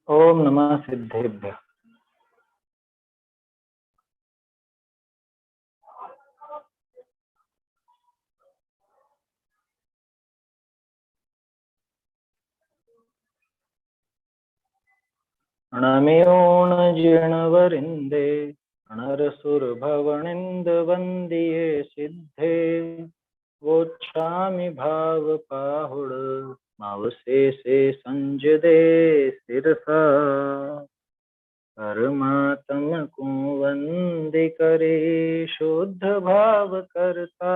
ओम नमः सिद्धेभ्यः। अणमेओण जीर्णवरिन्दे अणरसुरभवनिन्दवन्दिये सिद्धे वोच्छामि भावपाहुड मावशेषे संजदे शिरसा परमात्म को वंदे करे शुद्ध भाव करता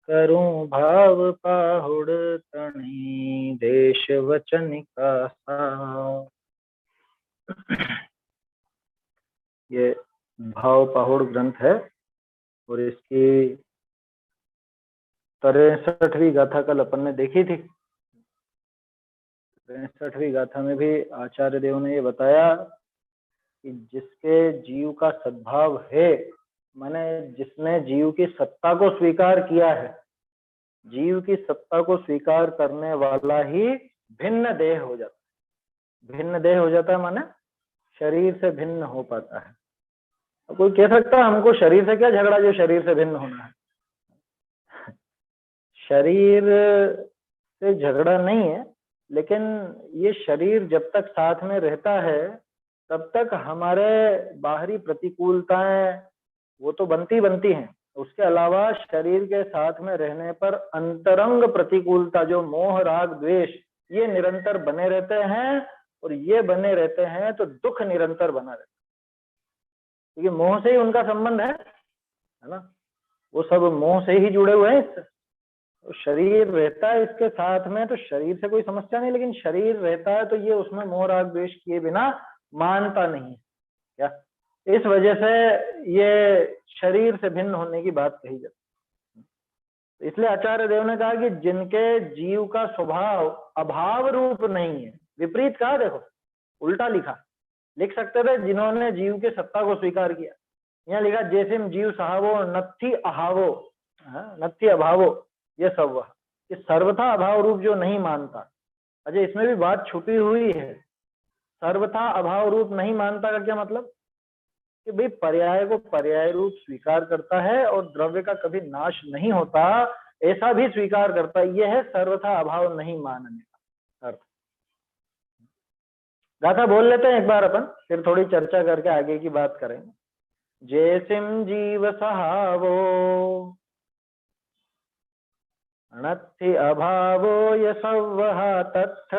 करूं भाव पाहुड़ तणी देश वचन का सा। ये भाव पाहुड़ ग्रंथ है और इसकी 63वीं गाथा कल अपन ने देखी थी। 63वीं गाथा में भी आचार्य देव ने ये बताया कि जिसके जीव का सद्भाव है, माने जिसने जीव की सत्ता को स्वीकार किया है, जीव की सत्ता को स्वीकार करने वाला ही भिन्न देह हो जाता है। भिन्न देह हो जाता है माने शरीर से भिन्न हो पाता है। तो कोई कह सकता है हमको शरीर से क्या झगड़ा जो शरीर से भिन्न होना है। शरीर से झगड़ा नहीं है, लेकिन ये शरीर जब तक साथ में रहता है तब तक हमारे बाहरी प्रतिकूलताएं वो तो बनती हैं। उसके अलावा शरीर के साथ में रहने पर अंतरंग प्रतिकूलता जो मोह राग द्वेष ये निरंतर बने रहते हैं, और ये बने रहते हैं तो दुख निरंतर बना रहता है, क्योंकि मोह से ही उनका संबंध है ना। वो सब मोह से ही जुड़े हुए हैं इससे। तो शरीर रहता है इसके साथ में तो शरीर से कोई समस्या नहीं, लेकिन शरीर रहता है तो ये उसमें मोह राग द्वेष किए बिना मानता नहीं है क्या। इस वजह से ये शरीर से भिन्न होने की बात कही जाती है। इसलिए आचार्य देव ने कहा कि जिनके जीव का स्वभाव अभाव रूप नहीं है, विपरीत कहा, देखो उल्टा लिखा, लिख सकते थे जिन्होंने जीव के सत्ता को स्वीकार किया। यहाँ लिखा जैसे जीव सहावो नत्थी अहावो, नत्थी अभावो, ये सब वह कि सर्वथा अभाव रूप जो नहीं मानता। अजय इसमें भी बात छुपी हुई है। सर्वथा अभाव रूप नहीं मानता का क्या मतलब कि भाई पर्याय को पर्याय रूप स्वीकार करता है और द्रव्य का कभी नाश नहीं होता, ऐसा भी स्वीकार करता है। यह है सर्वथा अभाव नहीं मानने का अर्थ। गाथा बोल लेते हैं एक बार अपन, फिर थोड़ी चर्चा करके आगे की बात करेंगे। जैसिम जीव सहावो अनत्थि अभावो यसवः तत्थ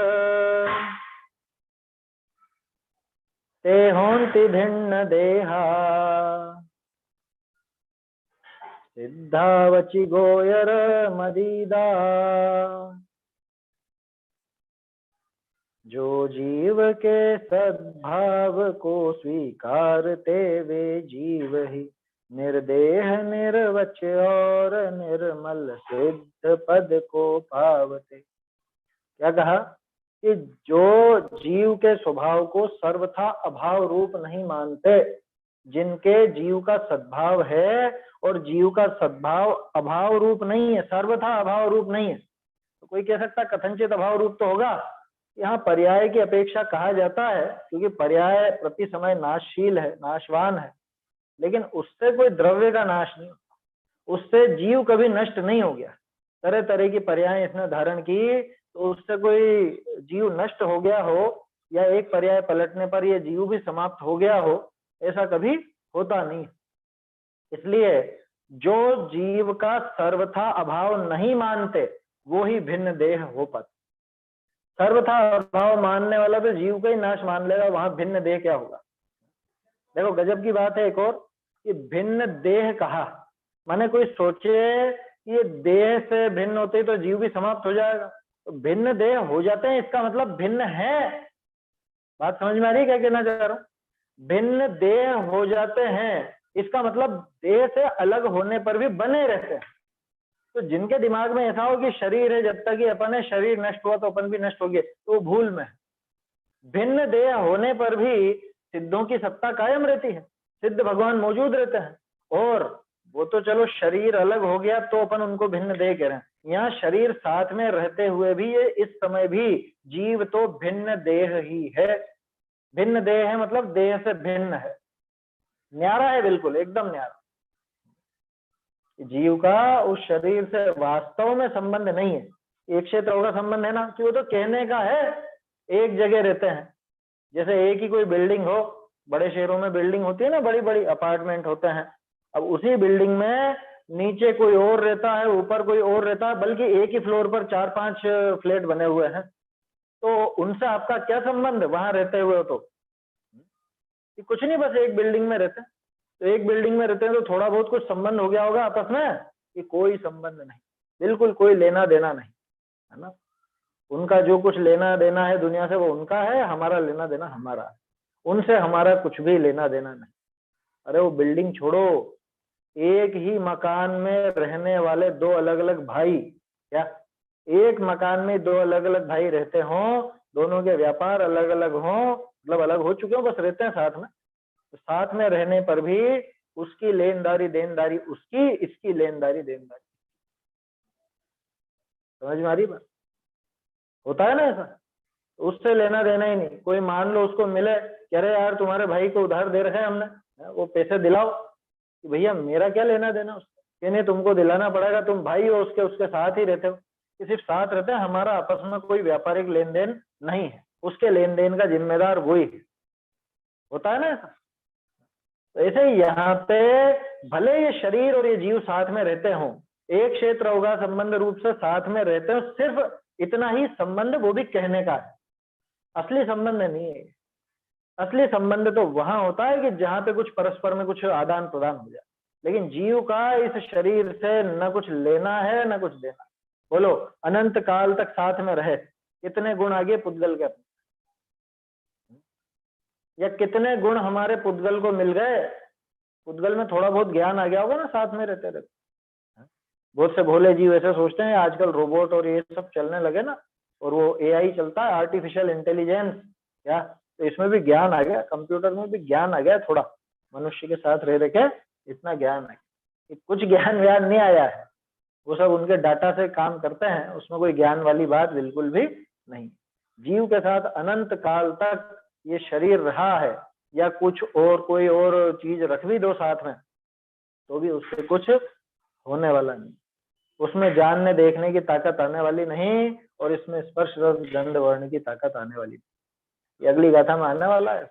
ते होन्ति भिन्न देहा सिद्धावचि गोयर मदीदा। जो जीव के सद्भाव को स्वीकारते वे जीव ही निर्देह निर्वच और निर्मल सिद्ध पद को पावते। क्या कहा कि जो जीव के स्वभाव को सर्वथा अभाव रूप नहीं मानते, जिनके जीव का सद्भाव है और जीव का सद्भाव अभाव रूप नहीं है, सर्वथा अभाव रूप नहीं है। तो कोई कह सकता कथनचित अभाव रूप तो होगा। यहाँ पर्याय की अपेक्षा कहा जाता है, क्योंकि पर्याय प्रति समय नाशशील है, नाशवान है, लेकिन उससे कोई द्रव्य का नाश नहीं, उससे जीव कभी नष्ट नहीं हो गया। तरह तरह की पर्याय इसने धारण की, तो उससे कोई जीव नष्ट हो गया हो या एक पर्याय पलटने पर यह जीव भी समाप्त हो गया हो, ऐसा कभी होता नहीं। इसलिए जो जीव का सर्वथा अभाव नहीं मानते वो ही भिन्न देह हो पाते। सर्वथा अभाव मानने वाला तो जीव का ही नाश मान लेगा, वहां भिन्न देह क्या होगा। देखो गजब की बात है एक और, कि भिन्न देह कहा, माने कोई सोचे ये देह से भिन्न होते तो जीव भी समाप्त हो जाएगा, तो भिन्न देह हो जाते हैं इसका मतलब भिन्न है। बात समझ में आ रही है क्या कहना चाह रहा हूं? भिन्न देह हो जाते हैं इसका मतलब देह से अलग होने पर भी बने रहते हैं। तो जिनके दिमाग में ऐसा हो कि शरीर है, जब तक ये अपन है, शरीर नष्ट हुआ तो अपन भी नष्ट हो गए, तो वो भूल में। भिन्न देह होने पर भी सिद्धों की सत्ता कायम रहती है, सिद्ध भगवान मौजूद रहते हैं। और वो तो चलो शरीर अलग हो गया तो अपन उनको भिन्न देह कह रहे हैं, यहाँ शरीर साथ में रहते हुए भी ये इस समय भी जीव तो भिन्न देह ही है। भिन्न देह है मतलब देह से भिन्न है, न्यारा है, बिल्कुल एकदम न्यारा। जीव का उस शरीर से वास्तव में संबंध नहीं है। एक क्षेत्र का संबंध है ना, कि वो तो कहने का है, एक जगह रहते हैं। जैसे एक ही कोई बिल्डिंग हो, बड़े शहरों में बिल्डिंग होती है ना, बड़ी बड़ी अपार्टमेंट होते हैं। अब उसी बिल्डिंग में नीचे कोई और रहता है, ऊपर कोई और रहता है, बल्कि एक ही फ्लोर पर 4-5 फ्लैट बने हुए हैं। तो उनसे आपका क्या संबंध वहां रहते हुए? तो कुछ नहीं, बस एक बिल्डिंग में रहते हैं। तो एक बिल्डिंग में रहते हैं तो थोड़ा बहुत कुछ संबंध हो गया होगा आपस में, कि कोई संबंध नहीं, बिल्कुल कोई लेना देना नहीं, है ना। उनका जो कुछ लेना देना है दुनिया से वो उनका है, हमारा लेना देना हमारा है। उनसे हमारा कुछ भी लेना देना नहीं। अरे वो बिल्डिंग छोड़ो, एक ही मकान में रहने वाले दो अलग अलग भाई, क्या एक मकान में दो अलग अलग भाई रहते हों, दोनों के व्यापार अलग अलग हों, मतलब अलग हो चुके हो, बस रहते हैं साथ में, तो साथ में रहने पर भी उसकी लेनदारी देनदारी उसकी, इसकी लेनदारी देनदारी। समझ में आ रही बात? होता है ना ऐसा, उससे लेना देना ही नहीं। कोई मान लो उसको मिले, कह रहे यार तुम्हारे भाई को उधार दे रखे हैं हमने, वो पैसे दिलाओ, कि भैया मेरा क्या लेना देना उससे, कि नहीं तुमको दिलाना पड़ेगा, तुम भाई हो उसके, उसके साथ ही रहते हो, कि सिर्फ साथ रहते हैं, हमारा आपस में कोई व्यापारिक लेन देन नहीं है, उसके लेन देन का जिम्मेदार वही है। होता है ना ऐसा। तो ऐसे ही यहाँ पे भले ये शरीर और ये जीव साथ में रहते हों, एक क्षेत्र होगा संबंध रूप से साथ में रहते हो, सिर्फ इतना ही संबंध, वो भी कहने का है, असली संबंध नहीं है। असली संबंध तो वहां होता है कि जहां पे कुछ परस्पर में कुछ आदान प्रदान हो जाए। लेकिन जीव का इस शरीर से न कुछ लेना है न कुछ देना। बोलो, अनंत काल तक साथ में रहे, कितने गुण आगे पुद्गल के अपने, या कितने गुण हमारे पुद्गल को मिल गए। पुद्गल में थोड़ा बहुत ज्ञान आ गया होगा ना साथ में रहते रहते। बहुत से भोले जीव ऐसे सोचते हैं आजकल रोबोट और ये सब चलने लगे ना, और वो एआई चलता है, आर्टिफिशियल इंटेलिजेंस, क्या तो इसमें भी ज्ञान आ गया, कंप्यूटर में भी ज्ञान आ गया, थोड़ा मनुष्य के साथ रह रहे के इतना ज्ञान आ गया। कुछ ज्ञान व्यान नहीं आया है, वो सब उनके डाटा से काम करते हैं, उसमें कोई ज्ञान वाली बात बिल्कुल भी नहीं। जीव के साथ अनंत काल तक ये शरीर रहा है, या कुछ और कोई और चीज रख भी दो साथ में, तो भी उससे कुछ होने वाला नहीं। उसमें जानने देखने की ताकत आने वाली नहीं, और इसमें स्पर्श रस गंध वर्ण की ताकत आने वाली नहीं। ये अगली गाथा में आने वाला है,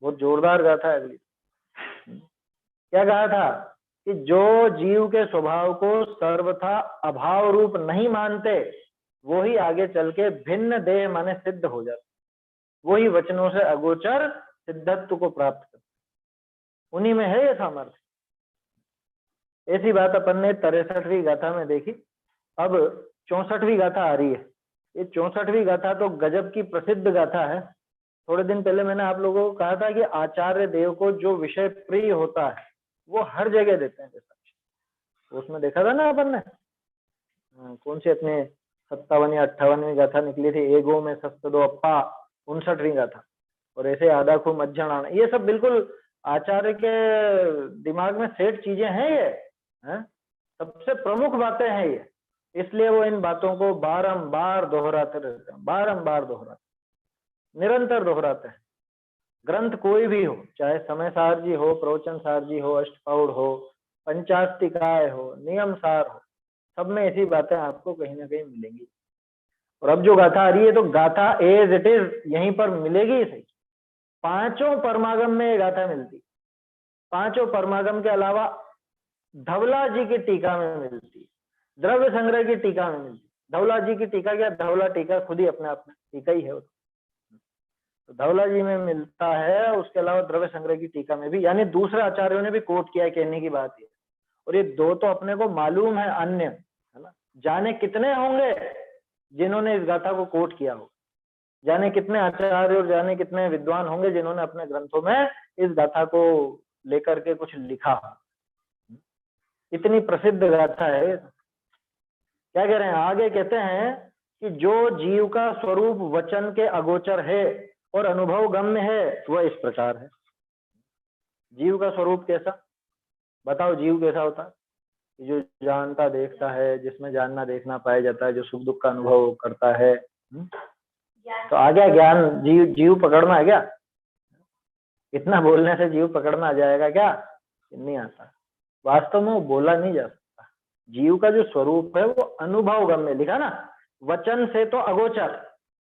बहुत जोरदार गाथा है अगली। क्या कहा था कि जो जीव के स्वभाव को सर्वथा अभाव रूप नहीं मानते, वो ही आगे चल के भिन्न देह माने सिद्ध हो जाते, वही वचनों से अगोचर सिद्धत्व को प्राप्त करते, उन्हीं में है ये सामर्थ्य। ऐसी बात अपन ने 63वीं गाथा में देखी। अब 64वीं गाथा आ रही है। ये 64वीं गाथा तो गजब की प्रसिद्ध गाथा है। थोड़े दिन पहले मैंने आप लोगों को कहा था कि आचार्य देव को जो विषय प्रिय होता है वो हर जगह देते हैं। जैसा उसमें देखा था ना अपन ने, कौन सी अपने 57 या 58वीं गाथा निकली थी, एगो में सस्त दो अप्पा, 59वीं गाथा, और ऐसे आधा खूब मज्जन आना, ये सब बिल्कुल आचार्य के दिमाग में सेट चीजें हैं। ये सबसे प्रमुख बातें हैं ये, इसलिए वो इन बातों को बारंबार दोहराते रहते हैं, बारंबार दोहराते, निरंतर दोहराते हैं। ग्रंथ कोई भी हो, चाहे समय सार जी हो, प्रवचन सार जी हो, अष्टपौड़ हो, पंचास्तिकाय हो, नियम सार हो, सब में ऐसी बातें आपको कहीं ना कहीं मिलेंगी। और अब जो गाथा आ रही है तो गाथा एज इट इज यहीं पर मिलेगी ही सही। पांचों परमागम में ये गाथा मिलती, पांचों परमागम के अलावा धवला जी की टीका में मिलती, द्रव्य संग्रह की टीका में मिलती। धवला जी की टीका क्या, धवला टीका खुद ही अपने आप में टीका ही है, तो धवला जी में मिलता है। उसके अलावा द्रव्य संग्रह की टीका में भी, यानी दूसरे आचार्यों ने भी कोट किया है, कहने की बात है। और ये दो तो अपने को मालूम है, अन्य है ना, जाने कितने होंगे जिन्होंने इस गाथा को कोट किया हो, जाने कितने आचार्य और जाने कितने विद्वान होंगे जिन्होंने अपने ग्रंथों में इस गाथा को लेकर के कुछ लिखा। इतनी प्रसिद्ध गाथा है। क्या कह रहे हैं आगे, कहते हैं कि जो जीव का स्वरूप वचन के अगोचर है और अनुभव गम्य है, वह इस प्रकार है। जीव का स्वरूप कैसा, बताओ, जीव कैसा होता है? जो जानता देखता है, जिसमें जानना देखना पाया जाता है, जो सुख दुख का अनुभव करता है। तो आ गया ज्ञान, जीव जीव पकड़ना है क्या? इतना बोलने से जीव पकड़ना आ जाएगा क्या? नहीं आता। वास्तव में वो बोला नहीं जा सकता। जीव का जो स्वरूप है वो अनुभव गम्य, लिखा ना, वचन से तो अगोचर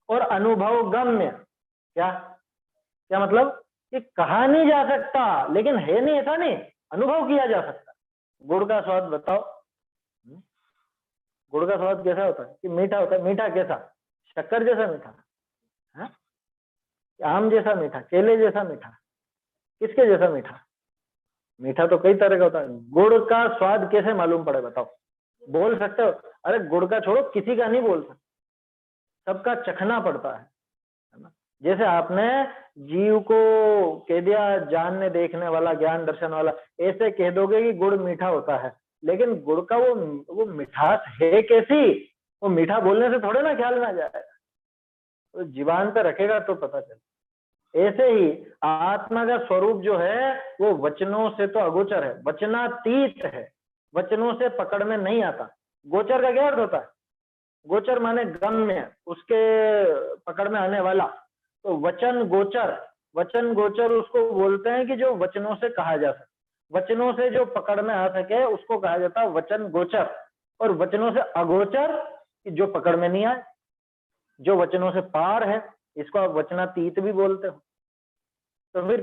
और अनुभव गम्य। क्या क्या मतलब? कि कहा नहीं जा सकता, लेकिन है नहीं, ऐसा नहीं, अनुभव किया जा सकता। गुड़ का स्वाद बताओ, गुड़ का स्वाद कैसा होता है? कि मीठा होता है। मीठा कैसा? शक्कर जैसा मीठा है? आम जैसा मीठा, केले जैसा मीठा, किसके जैसा मीठा? मीठा तो कई तरह का होता है। गुड़ का स्वाद कैसे मालूम पड़े बताओ? बोल सकते हो? अरे गुड़ का छोड़ो, किसी का नहीं बोल सकते, सबका चखना पड़ता है ना। जैसे आपने जीव को कह दिया जानने देखने वाला, ज्ञान दर्शन वाला, ऐसे कह दोगे कि गुड़ मीठा होता है, लेकिन गुड़ का वो मिठास है कैसी, वो मीठा बोलने से थोड़े ना ख्याल में आ जाएगा, तो जीवान पे रखेगा तो पता चले। ऐसे ही आत्मा का स्वरूप जो है वो वचनों से तो अगोचर है, वचनातीत है, वचनों से पकड़ में नहीं आता। गोचर का क्या अर्थ होता है? गोचर माने गम्य, उसके पकड़ में आने वाला। तो वचन गोचर, वचन गोचर उसको बोलते हैं कि जो वचनों से कहा जा सके, वचनों से जो पकड़ में आ सके उसको कहा जाता है वचन गोचर। और वचनों से अगोचर, जो पकड़ में नहीं आए, जो वचनों से पार है, इसको आप वचनातीत भी बोलते हो। तो फिर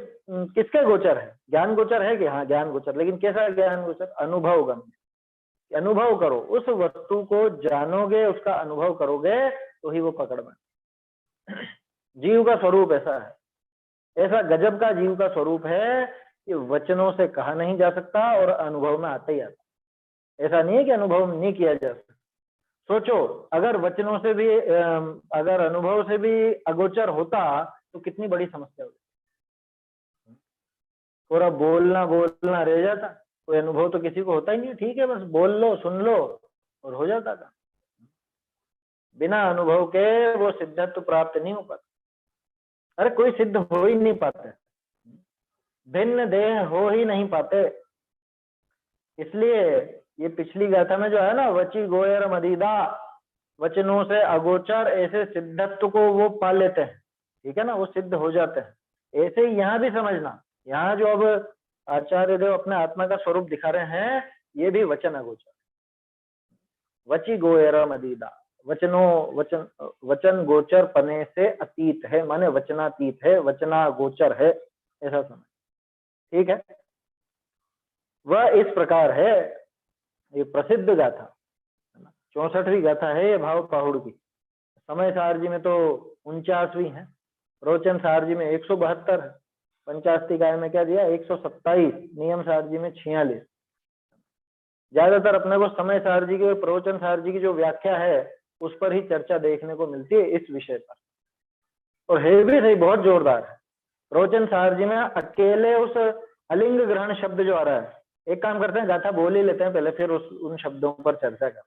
किसके गोचर है? ज्ञान गोचर है कि? हाँ ज्ञान गोचर, लेकिन कैसा ज्ञान गोचर? अनुभव गम्य। अनुभव करो, उस वस्तु को जानोगे, उसका अनुभव करोगे तो ही वो पकड़ में। जीव का स्वरूप ऐसा है, ऐसा गजब का जीव का स्वरूप है कि वचनों से कहा नहीं जा सकता और अनुभव में आता ही आता। ऐसा नहीं है कि अनुभव नहीं किया जा सकता। सोचो, अगर वचनों से भी अगर अनुभव से भी अगोचर होता तो कितनी बड़ी समस्या होती। पूरा बोलना बोलना रह जाता, कोई अनुभव तो किसी को होता ही नहीं। ठीक है, बस बोल लो, सुन लो और हो जाता था। बिना अनुभव के वो सिद्धत्व प्राप्त नहीं हो पाता। अरे कोई सिद्ध हो ही नहीं पाते, भिन्न देह हो ही नहीं पाते। इसलिए ये पिछली गाथा में जो है ना, वची गोयर मदीदा, वचनों से अगोचर, ऐसे सिद्धत्व को वो पा लेते हैं। ठीक है ना, वो सिद्ध हो जाते हैं। ऐसे ही यहाँ भी समझना, यहाँ जो अब आचार्य देव अपने आत्मा का स्वरूप दिखा रहे हैं, ये भी वचन अगोचर, वची गोयर मदीदा, वचनों वचन वचन गोचर पने से अतीत है, माने वचनातीत है, वचना गोचर है, ऐसा समझ। ठीक है, वह इस प्रकार है। ये प्रसिद्ध गाथा, 64वीं गाथा है ये भाव पाहुड़ की। समय सारजी में तो 49वीं है, रोचन सारजी में 172 है, पंचास्तिकाय में क्या दिया 127, नियम सारजी में 46। ज्यादातर अपने को समय सारजी के, प्रवचन सारजी की जो व्याख्या है उस पर ही चर्चा देखने को मिलती है इस विषय पर, और है भी सही, बहुत जोरदार है। प्रवचन सारजी में अकेले उस अलिंग ग्रहण शब्द जो आ रहा है, एक काम करते हैं गाथा बोल ही लेते हैं पहले, फिर उन शब्दों पर चर्चा करें।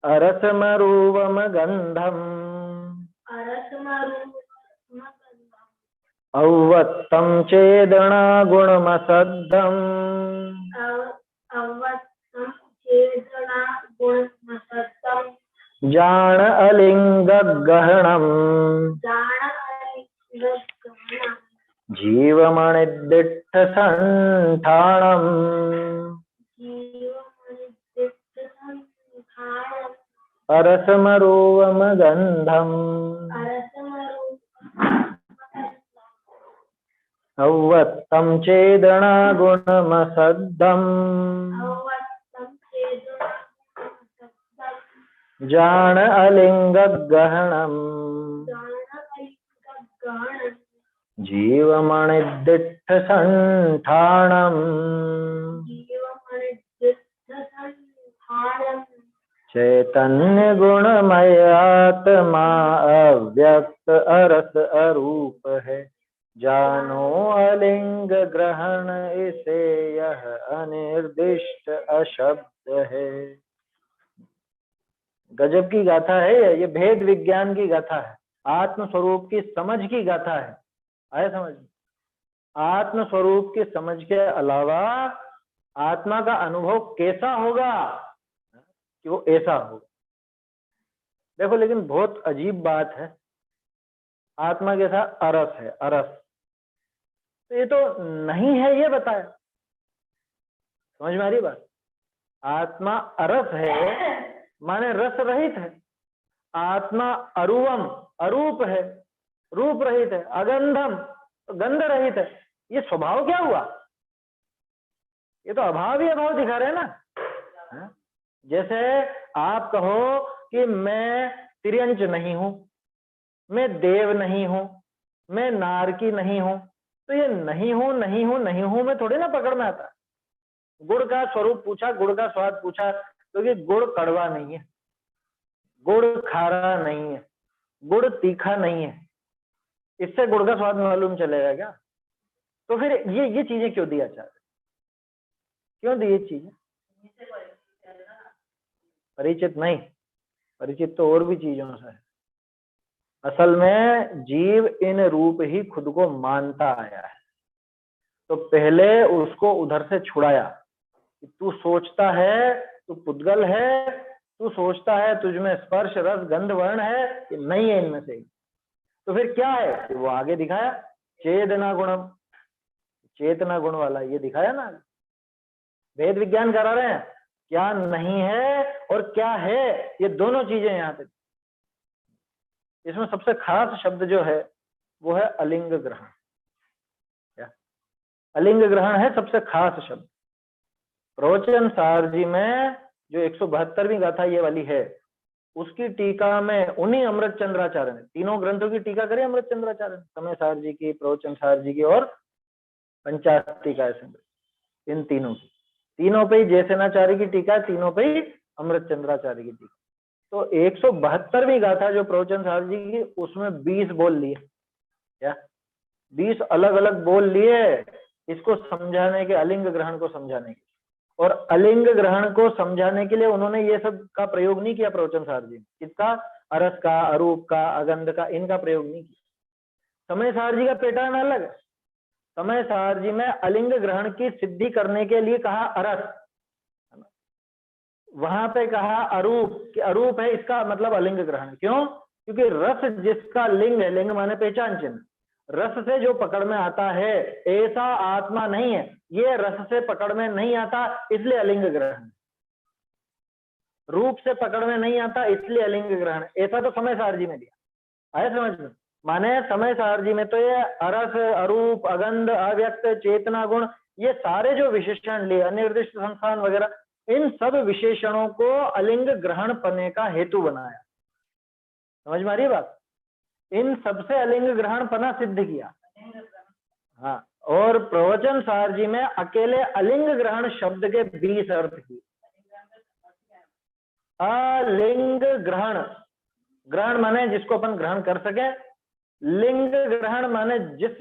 अरसमरूवम गंधम अव्वत्तम चेदना गुणमसद्धम जान अलिंग गहनम जीवमणिदिट्ठ संठाणम अरसमरूवम गंधम अव्वत्तम चेदना गुणमसद्धम जान अलिंग गहनम जीवमणिदिट्ठ संठाणम चैतन्य गुणमय आत्मा अव्यक्त अरस अरूप है, जानो अलिंग ग्रहण इसे यह अनिर्दिष्ट अशब्द है। गजब की गाथा है ये भेद विज्ञान की गाथा है, आत्म स्वरूप की समझ की गाथा है। आया समझ? आत्म स्वरूप की समझ के अलावा आत्मा का अनुभव कैसा होगा कि वो ऐसा होगा। देखो लेकिन बहुत अजीब बात है, आत्मा के साथ अरस है, अरस, तो ये तो नहीं है ये बताया, समझ में आ रही बात। आत्मा अरस है माने रस रहित है, आत्मा अरूपम, अरूप है, रूप रहित है, अगंधम, गंध रहित है। ये स्वभाव क्या हुआ, ये तो अभाव ही अभाव दिखा रहे हैं ना। जैसे आप कहो कि मैं तिर्यंच नहीं हूं, मैं देव नहीं हूं, मैं नारकी नहीं हूं, तो ये नहीं हूं नहीं हूं नहीं हूं में थोड़ी ना पकड़ में आता। गुड़ का स्वरूप पूछा, गुड़ का स्वाद पूछा, क्योंकि गुड़ कड़वा नहीं है, गुड़ खारा नहीं है, गुड़ तीखा नहीं है, इससे गुड़ का स्वाद मालूम चलेगा क्या। तो फिर ये चीजें क्यों दी आचार्य, क्यों दी ये चीजें। परिचित नहीं, परिचित तो और भी चीजों से है। असल में जीव इन रूप ही खुद को मानता आया है, तो पहले उसको उधर से छुड़ाया कि तू सोचता है तू पुद्गल है, तू सोचता है तुझमें स्पर्श रस गंध वर्ण है, कि नहीं है इनमें से। तो फिर क्या है, वो आगे दिखाया चेतना गुणम, चेतना गुण वाला ये दिखाया ना। वेद विज्ञान करा रहे हैं क्या नहीं है और क्या है, ये दोनों चीजें यहाँ पे। इसमें सबसे खास शब्द जो है वो है अलिंग ग्रहण। क्या अलिंग ग्रहण है सबसे खास शब्द। प्रवचन सार जी में जो 172वीं गाथा ये वाली है, उसकी टीका में उन्हीं अमृत चंद्राचार्य ने, तीनों ग्रंथों की टीका करी अमृत चंद्राचार्य ने, समय सार जी की, प्रवचन सार जी की और पंचाटिका, इन तीनों की, तीनों पे ही जयसेनाचार्य की टीका, तीनों पे ही अमृत चंद्राचार्य की टीका। तो 172वीं गाथा जो प्रवचन सार जी की, उसमें 20 बोल लिए, क्या 20 अलग अलग बोल लिए इसको समझाने के, अलिंग ग्रहण को समझाने के। और अलिंग ग्रहण को समझाने के लिए उन्होंने ये सब का प्रयोग नहीं किया प्रवचन सार जी, किसका, अरस का, अरूप का, अगंध का, इनका प्रयोग नहीं किया। समय सार जी का पैटर्न अलग है। समय सार जी में अलिंग ग्रहण की सिद्धि करने के लिए कहा अरस, वहां पे कहा अरूप, कि अरूप है इसका मतलब अलिंग ग्रहण। क्यों, क्योंकि रस जिसका लिंग है, लिंग माने पहचान चिन्ह, रस से जो पकड़ में आता है ऐसा आत्मा नहीं है, ये रस से पकड़ में नहीं आता इसलिए अलिंग ग्रहण, रूप से पकड़ में नहीं आता इसलिए अलिंग ग्रहण। ऐसा तो समय सार जी में दिया है, समझ में। माने समय सार जी में तो ये अरस, अरूप, अगंध, अव्यक्त, चेतना गुण, ये सारे जो विशेषण लिए, अनिर्दिष्ट संस्थान वगैरह, इन सब विशेषणों को अलिंग ग्रहण पने का हेतु बनाया। समझ में आ रही बात। इन सबसे अलिंग ग्रहण पना सिद्ध किया। हाँ, और प्रवचन सार जी में अकेले अलिंग ग्रहण शब्द के 20 अर्थ किए। अलिंग ग्रहण, ग्रहण माने जिसको अपन ग्रहण कर सके, लिंग ग्रहण माने जिस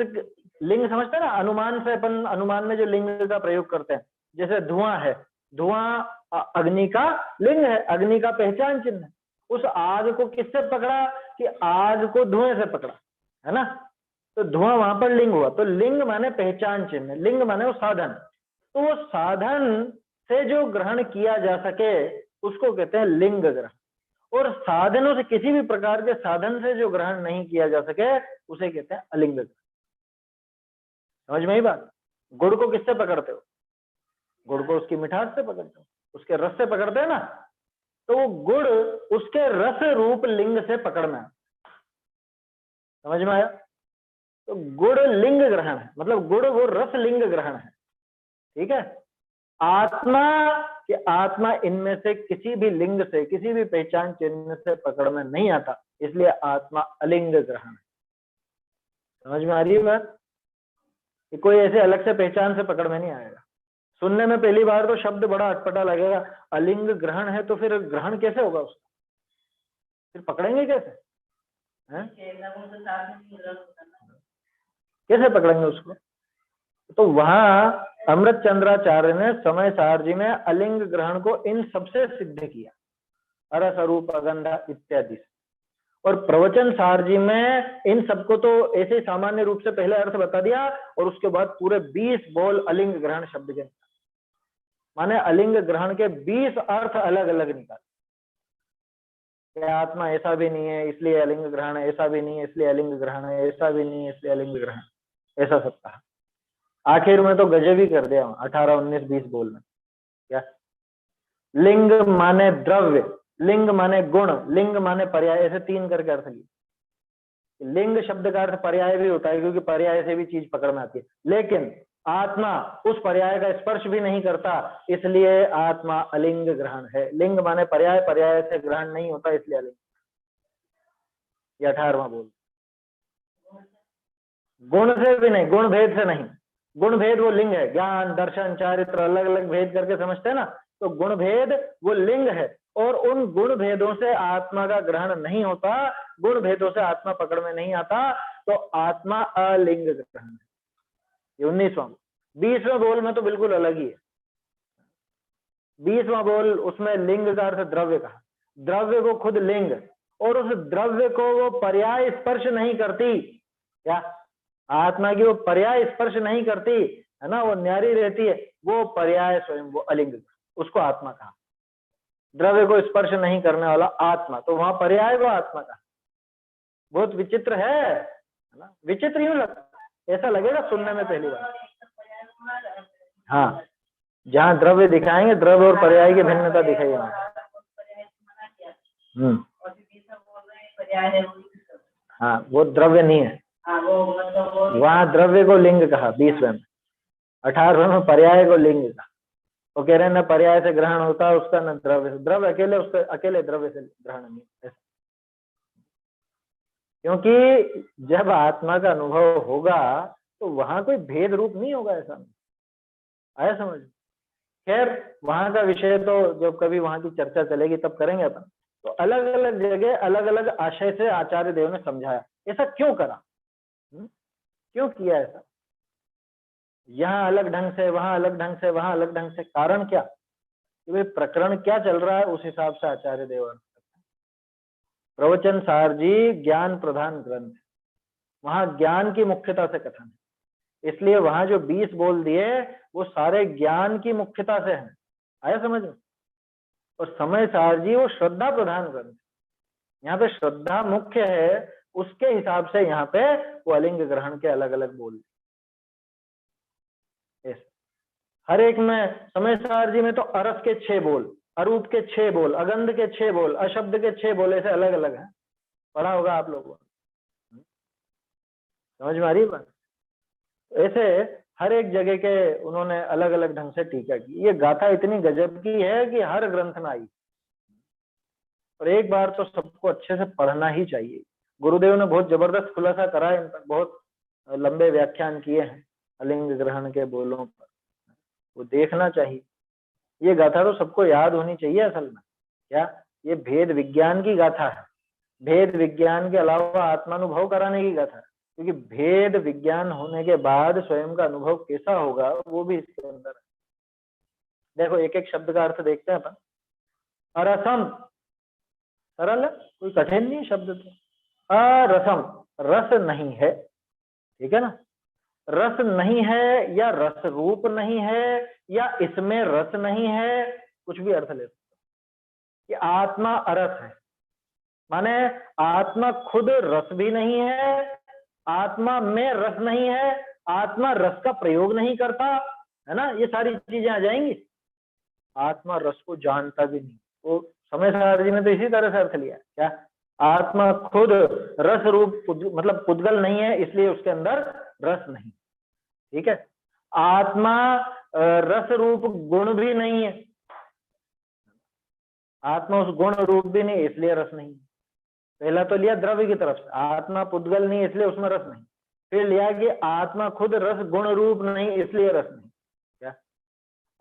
लिंग समझते हैं ना, अनुमान से अपन, अनुमान में जो लिंग का प्रयोग करते हैं, जैसे धुआं है, धुआं अग्नि का लिंग है, अग्नि का पहचान चिन्ह है। उस आग को किससे पकड़ा, कि आग को धुएं से पकड़ा, है ना, तो धुआं वहां पर लिंग हुआ। तो लिंग माने पहचान चिन्ह, लिंग माने वो साधन। तो वो साधन से जो ग्रहण किया जा सके उसको कहते हैं लिंग ग्रहण। और साधनों से, किसी भी प्रकार के साधन से जो ग्रहण नहीं किया जा सके उसे कहते हैं अलिंग ग्रहण। समझ में ही बात। गुड़ को किससे पकड़ते हो, गुड़ को उसकी मिठास से पकड़ते हो, उसके रस से पकड़ते हैं ना, तो वो गुड़ उसके रस रूप लिंग से पकड़ में। समझ में आया। तो गुड़ लिंग ग्रहण है, मतलब गुड़ वो रस लिंग ग्रहण है, ठीक है। आत्मा कि आत्मा इनमें से किसी भी लिंग से, किसी भी पहचान चिन्ह से पकड़ में नहीं आता, इसलिए आत्मा अलिंग ग्रहण है। समझ में आ रही है बात। कोई ऐसे अलग से पहचान से पकड़ में नहीं आएगा। सुनने में पहली बार तो शब्द बड़ा अटपटा लगेगा, अलिंग ग्रहण है तो फिर ग्रहण कैसे होगा उसका, फिर पकड़ेंगे कैसे, हैं? कैसे पकड़ेंगे उसको। तो वहां अमृत चंद्राचार्य ने समय सार जी में अलिंग ग्रहण को इन सबसे सिद्ध किया, अरस, अरूप, अगंधा इत्यादि। और प्रवचन सार जी में इन सबको तो ऐसे सामान्य रूप से पहले अर्थ बता दिया, और उसके बाद पूरे 20 बोल अलिंग ग्रहण शब्द के। माने अलिंग ग्रहण के 20 अर्थ अलग अलग निकाले। आत्मा ऐसा भी नहीं है इसलिए अलिंग ग्रहण है, ऐसा भी नहीं है इसलिए अलिंग ग्रहण है, ऐसा भी नहीं है इसलिए अलिंग ग्रहण, ऐसा सब कहा। आखिर में तो गजब ही कर दिया 18, 19, 20 बोल में। क्या लिंग माने द्रव्य, लिंग माने गुण, लिंग माने पर्याय, ऐसे 3 करके अर्थ लिए। लिंग शब्द का अर्थ पर्याय भी होता है क्योंकि पर्याय से भी चीज पकड़ में आती है, लेकिन आत्मा उस पर्याय का स्पर्श भी नहीं करता, इसलिए आत्मा अलिंग ग्रहण है। लिंग माने पर्याय, पर्याय से ग्रहण नहीं होता इसलिए अलिंग। ये 18वां बोल। गुण से भी नहीं, गुण भेद से नहीं, गुण भेद वो लिंग है। ज्ञान दर्शन चारित्र अलग अलग भेद करके समझते हैं ना, तो गुण भेद वो लिंग है, और उन गुण भेदों से आत्मा का ग्रहण नहीं होता, गुण भेदों से आत्मा पकड़ में नहीं आता, तो आत्मा अलिंग ग्रहण है। ये 19वां। 20वें बोल में तो बिल्कुल अलग ही है। 20वां बोल उसमें लिंग का अर्थ द्रव्य कहा, द्रव्य को खुद लिंग, और उस द्रव्य को वो पर्याय स्पर्श नहीं करती। क्या आत्मा की वो पर्याय स्पर्श नहीं करती है ना, वो न्यारी रहती है, वो पर्याय स्वयं वो अलिंग, उसको आत्मा कहा। द्रव्य को स्पर्श नहीं करने वाला आत्मा, तो वहां पर्याय को आत्मा कहा। बहुत विचित्र है ना, विचित्र यूं लगता, ऐसा लगेगा सुनने में पहली बार। हाँ, जहाँ द्रव्य दिखाएंगे, द्रव्य और पर्याय की भिन्नता दिखाई। हाँ, वो द्रव्य नहीं है, वहां द्रव्य को लिंग कहा 20वें में। 18वें में पर्याय को लिंग कहा। वो कह रहे हैं न पर्याय से ग्रहण होता है उसका, न द्रव्य से। द्रव्य अकेले, उसके अकेले द्रव्य से ग्रहण नहीं, क्योंकि जब आत्मा का अनुभव होगा तो वहां कोई भेद रूप नहीं होगा, ऐसा नहीं आया समझ। खैर वहां का विषय तो जब कभी वहां की चर्चा चलेगी तब करेंगे अपन। तो अलग अलग जगह अलग अलग आशय से आचार्य देव ने समझाया, ऐसा क्यों करा, क्यों किया ऐसा, यहाँ अलग ढंग से, वहां अलग ढंग से, वहां अलग ढंग से, कारण क्या, कि भाई प्रकरण क्या चल रहा है, उस हिसाब से आचार्य देव। प्रवचन सार जी ज्ञान प्रधान ग्रंथ, वहां ज्ञान की मुख्यता से कथन है, इसलिए वहां जो 20 बोल दिए वो सारे ज्ञान की मुख्यता से हैं। आया समझ में। और समय सार जी वो श्रद्धा प्रधान ग्रंथ, यहाँ पे श्रद्धा मुख्य है, उसके हिसाब से यहाँ पे वो अलिंग ग्रहण के अलग अलग बोल। हर एक में समय सार जी में तो अरस के 6 बोल, अरूप के 6 बोल, अगंध के 6 बोल, अशब्द के 6 बोल, ऐसे अलग अलग हैं। पढ़ा होगा आप लोगों ने, समझ में आ रही बात। ऐसे हर एक जगह के उन्होंने अलग अलग ढंग से टीका की। ये गाथा इतनी गजब की है कि हर ग्रंथ में आई, और एक बार तो सबको अच्छे से पढ़ना ही चाहिए। गुरुदेव ने बहुत जबरदस्त खुलासा करा है, इन पर बहुत लंबे व्याख्यान किए हैं अलिंग ग्रहण के बोलों पर, वो देखना चाहिए। ये गाथा तो सबको याद होनी चाहिए। असल में क्या, ये भेद विज्ञान की गाथा है, भेद विज्ञान के अलावा आत्मानुभव कराने की गाथा है, क्योंकि भेद विज्ञान होने के बाद स्वयं का अनुभव कैसा होगा वो भी इसके अंदर है। देखो एक एक शब्द का अर्थ देखते हैं अपन। अरसम, सरल है, कोई कठिन नहीं शब्द तो। अरसम, रस नहीं है, ठीक है ना, रस नहीं है, या रस रूप नहीं है, या इसमें रस नहीं है, कुछ भी अर्थ ले सकते कि आत्मा अरस है, माने आत्मा खुद रस भी नहीं है, आत्मा में रस नहीं है, आत्मा रस का प्रयोग नहीं करता, है ना, ये सारी चीजें आ जाएंगी। आत्मा रस को जानता भी नहीं, वो समय सार जी ने तो इसी तरह से अर्थ लिया। क्या आत्मा खुद रस रूप मतलब पुद्गल नहीं है, इसलिए उसके अंदर रस नहीं, ठीक है। आत्मा रस रूप गुण भी नहीं है, आत्मा उस गुण रूप भी नहीं, इसलिए रस नहीं। पहला तो लिया द्रव्य की तरफ से, आत्मा पुद्गल नहीं इसलिए उसमें रस नहीं। फिर लिया कि आत्मा खुद रस गुण रूप नहीं, इसलिए रस नहीं। क्या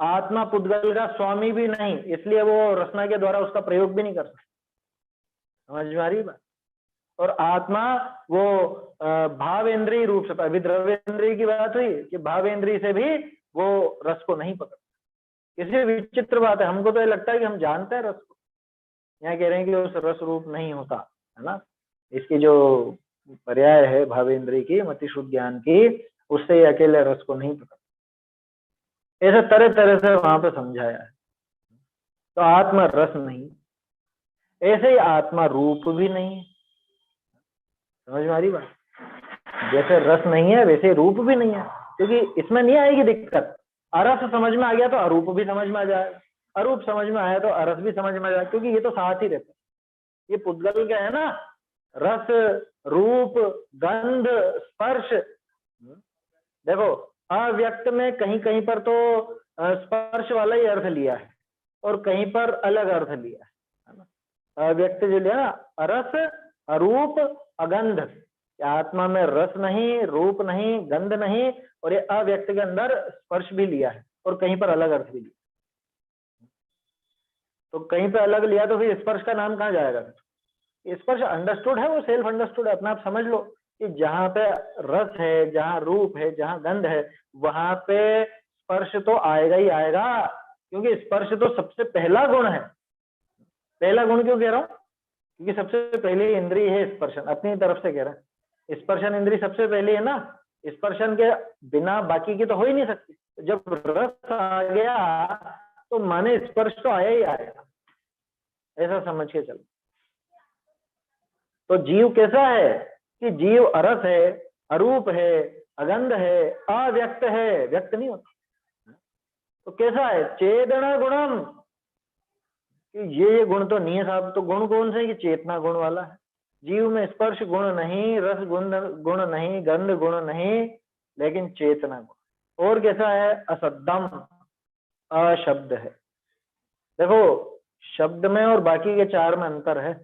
आत्मा पुद्गल का स्वामी भी नहीं, इसलिए वो रसना के द्वारा उसका प्रयोग भी नहीं कर सकता। समझ में आ रही बात। और आत्मा वो भावेंद्रीय रूप से, अभी द्रव्येंद्रिय की बात हुई कि भावेंद्रिय से भी वो रस को नहीं पकड़ता। किसी विचित्र बात है, हमको तो ये लगता है कि हम जानते हैं रस को, यहाँ कह रहे हैं कि उस रस रूप नहीं होता, है ना। इसकी जो पर्याय है भावेंद्रिय की, मति शुद्ध ज्ञान की, उससे अकेले रस को नहीं पकड़ता। ऐसे तरह तरह से वहां पे समझाया है। तो आत्मा रस नहीं, ऐसे ही आत्मा रूप भी नहीं है। समझ में आ रही बात? जैसे रस नहीं है वैसे रूप भी नहीं है, क्योंकि इसमें नहीं आएगी दिक्कत। अरस समझ में आ गया तो अरूप भी समझ में आ जाएगा, अरूप समझ में आया तो अरस भी समझ में आ जाएगा, क्योंकि ये तो साथ ही रहते हैं। ये पुद्गल क्या है ना, रस, रूप, गंध, स्पर्श। देखो अव्यक्त में कहीं कहीं पर तो स्पर्श वाला ही अर्थ लिया है और कहीं पर अलग अर्थ लिया है ना। अव्यक्त जो लिया ना, अरस, अरूप, अगंध। आत्मा में रस नहीं, रूप नहीं, गंध नहीं, और ये अव्यक्त के अंदर स्पर्श भी लिया है और कहीं पर अलग अर्थ भी लिया। तो कहीं पे अलग लिया तो फिर स्पर्श का नाम कहाँ जाएगा? स्पर्श अंडरस्टूड है, वो सेल्फ अंडरस्टूड है, अपना आप समझ लो कि जहां पे रस है, जहां रूप है, जहां गंध है, वहां पे स्पर्श तो आएगा ही आएगा, क्योंकि स्पर्श तो सबसे पहला गुण है। पहला गुण क्यों कह रहा हूं? क्योंकि सबसे पहली इंद्रिय है स्पर्शन, अपनी तरफ से कह रहा है। स्पर्शन इंद्रिय सबसे पहली है ना, स्पर्शन के बिना बाकी की तो हो ही नहीं सकती। जब रस आ गया तो माने स्पर्श तो आया ही आएगा, ऐसा समझ के चलो। तो जीव कैसा है कि जीव अरस है, अरूप है, अगंध है, अव्यक्त है, व्यक्त नहीं होता। तो कैसा है? चेतना गुणम, कि ये गुण तो नहीं है साहब। तो गुण कौन से? कि चेतना गुण वाला है। जीव में स्पर्श गुण नहीं, रस गुण नहीं, गंध गुण नहीं, लेकिन चेतना गुण। और कैसा है? असद्दम, अशब्द है। देखो शब्द में और बाकी के चार में अंतर है,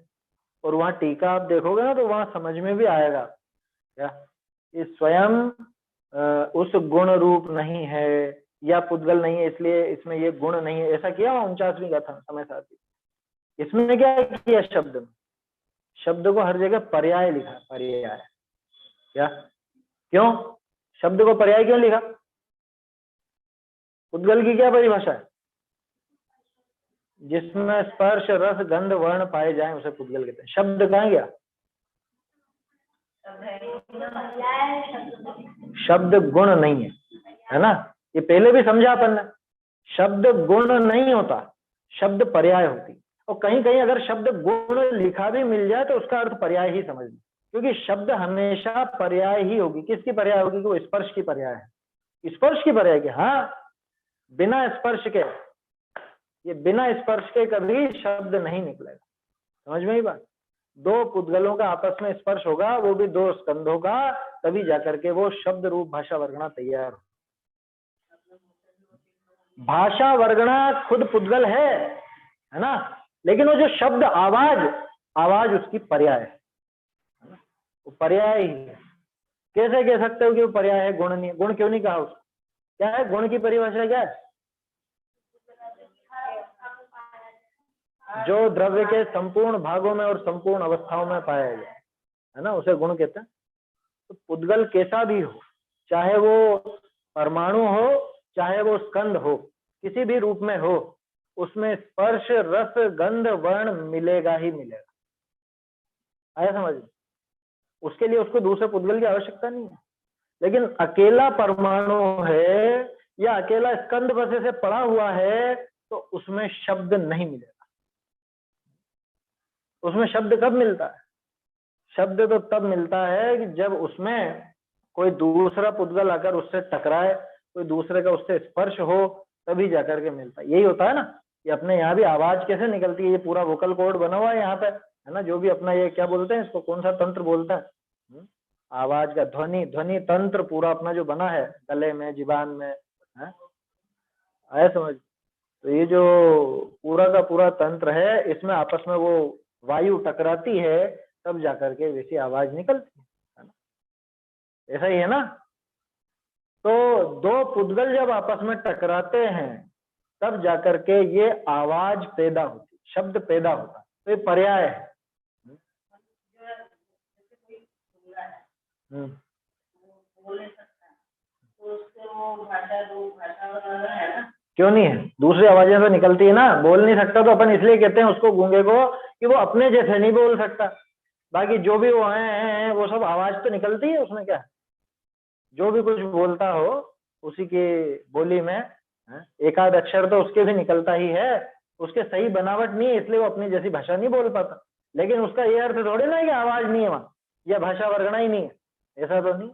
और वहां टीका आप देखोगे ना तो वहां समझ में भी आएगा क्या ये स्वयं उस गुण रूप नहीं है या पुद्गल नहीं है, इसलिए इसमें ये गुण नहीं है। ऐसा किया 49वीं कथा समय साथी। इसमें क्या किया? शब्द में, शब्द को हर जगह पर्याय लिखा, पर्याय। क्या? क्यों शब्द को पर्याय क्यों लिखा? पुद्गल की क्या परिभाषा है? जिसमें स्पर्श, रस, गंध, वर्ण पाए जाएं उसे पुद्गल कहते हैं। शब्द कहाँ गया? शब्द गुण नहीं है ना, ये पहले भी समझा अपन ने। शब्द गुण नहीं होता, शब्द पर्याय होती। और कहीं कहीं अगर शब्द गुण लिखा भी मिल जाए तो उसका अर्थ पर्याय ही समझ लो, क्योंकि शब्द हमेशा पर्याय ही होगी। किसकी पर्याय होगी? कि वो स्पर्श की पर्याय है। स्पर्श की पर्याय की, हाँ, बिना स्पर्श के, ये बिना स्पर्श के कभी शब्द नहीं निकलेगा। समझ में ही बात? दो पुद्गलों का आपस में स्पर्श होगा, वो भी दो स्कंधों का, तभी जाकर के वो शब्द रूप भाषा वर्गणा तैयार हो। भाषा वर्गणा खुद पुद्गल है ना, लेकिन वो जो शब्द आवाज, आवाज उसकी पर्याय है, वो पर्याय ही है। कैसे कह सकते हो कि वो पर्याय है, गुण नहीं? गुण क्यों नहीं कहा उसको? क्या है गुण की परिभाषा? क्या है? जो द्रव्य के संपूर्ण भागों में और संपूर्ण अवस्थाओं में पाया जाए, है ना, उसे गुण कहते हैं। तो पुद्गल कैसा भी हो, चाहे वो परमाणु हो, चाहे वो स्कंद हो, किसी भी रूप में हो, उसमें स्पर्श, रस, गंध, वर्ण मिलेगा ही मिलेगा। आया समझ? उसके लिए उसको दूसरे पुद्गल की आवश्यकता नहीं है। लेकिन अकेला परमाणु है या अकेला स्कंद बस ऐसे पड़ा हुआ है तो उसमें शब्द नहीं मिलेगा। उसमें शब्द कब मिलता है? शब्द तो तब मिलता है कि जब उसमें कोई दूसरा पुद्गल आकर उससे टकराए, कोई दूसरे का उससे स्पर्श हो, तभी जाकर के मिलता है। यही होता है ना, ये अपने यहाँ भी आवाज कैसे निकलती है, ये पूरा वोकल कॉर्ड बना हुआ है यहाँ पे, है ना, जो भी अपना ये क्या बोलते हैं इसको, कौन सा तंत्र बोलता है, आवाज का ध्वनि, ध्वनि तंत्र पूरा अपना जो बना है गले में, जीवान में, है, आया समझ? तो ये जो पूरा का पूरा तंत्र है, इसमें आपस में वो वायु टकराती है, तब जाकर के वैसी आवाज निकलती है ना, ऐसा ही है ना। तो दो पुद्गल जब आपस में टकराते हैं तब जाकर के ये आवाज पैदा होती, शब्द पैदा होता, तो ये पर्याय है। क्यों नहीं है? दूसरी आवाजें तो निकलती है ना। बोल नहीं सकता तो अपन इसलिए कहते हैं उसको, गूंगे को, कि वो अपने जैसे नहीं बोल सकता। बाकी जो भी वो हैं वो सब आवाज तो निकलती है, उसमें क्या, जो भी कुछ बोलता हो उसी की बोली में, एक आध अक्षर तो उसके भी निकलता ही है, उसके सही बनावट नहीं है इसलिए वो अपनी जैसी भाषा नहीं बोल पाता, लेकिन उसका ये अर्थ थोड़ी ना है कि आवाज नहीं है वहां या भाषा वर्गना ही नहीं है, ऐसा तो नहीं।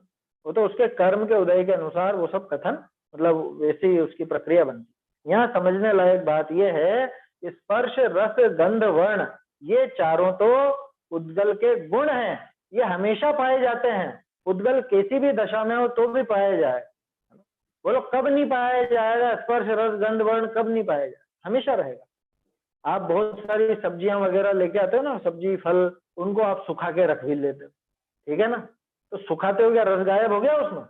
वो तो उसके कर्म के उदय के अनुसार वो सब कथन मतलब वैसी उसकी प्रक्रिया बनती। यहाँ समझने लायक बात यह है कि स्पर्श रस गंध वर्ण ये चारों तो उद्गल के गुण हैं, ये हमेशा पाए जाते हैं, उद्गल कैसी भी दशा में हो तो भी पाया जाए। बोलो कब नहीं पाया जाएगा स्पर्श रस गंध वर्ण, कब नहीं पाया जाएगा? हमेशा रहेगा। आप बहुत सारी सब्जियां वगैरह लेके आते हो ना, सब्जी फल, उनको आप सुखा के रख भी लेते हो, ठीक है ना, तो सुखाते हो क्या रस गायब हो गया उसमें?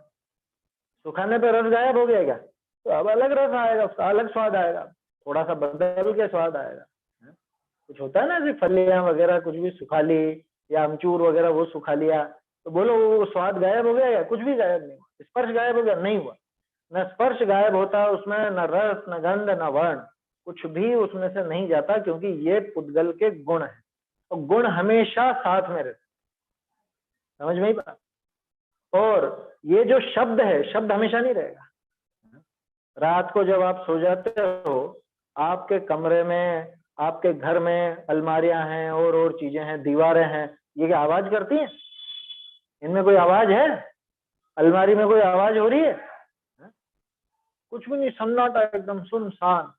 सुखाने पे रस गायब हो गया क्या? तो अब अलग रस आएगा, उसका अलग स्वाद आएगा, थोड़ा सा बदल के स्वाद आएगा। कुछ होता है ना ऐसे फलियां वगैरह कुछ भी सुखा ली या अमचूर वगैरह वो सुखा लिया, तो बोलो वो स्वाद गायब हो गया या? कुछ भी गायब नहीं हुआ। स्पर्श गायब हो गया? नहीं हुआ। न स्पर्श गायब होता उसमें, न रस न गंध न वर्ण, कुछ भी उसमें से नहीं जाता, क्योंकि ये पुद्गल के गुण है और गुण हमेशा साथ में रहते। समझ में ही बात? और ये जो शब्द है, शब्द हमेशा नहीं रहेगा। रात को जब आप सो जाते हो, आपके कमरे में आपके घर में अलमारियां हैं और चीजें हैं, दीवारें हैं, ये क्या आवाज करती हैं? इनमें कोई आवाज है? अलमारी में कोई आवाज हो रही है? कुछ भी नहीं, सन्नाटा एकदम सुनसान,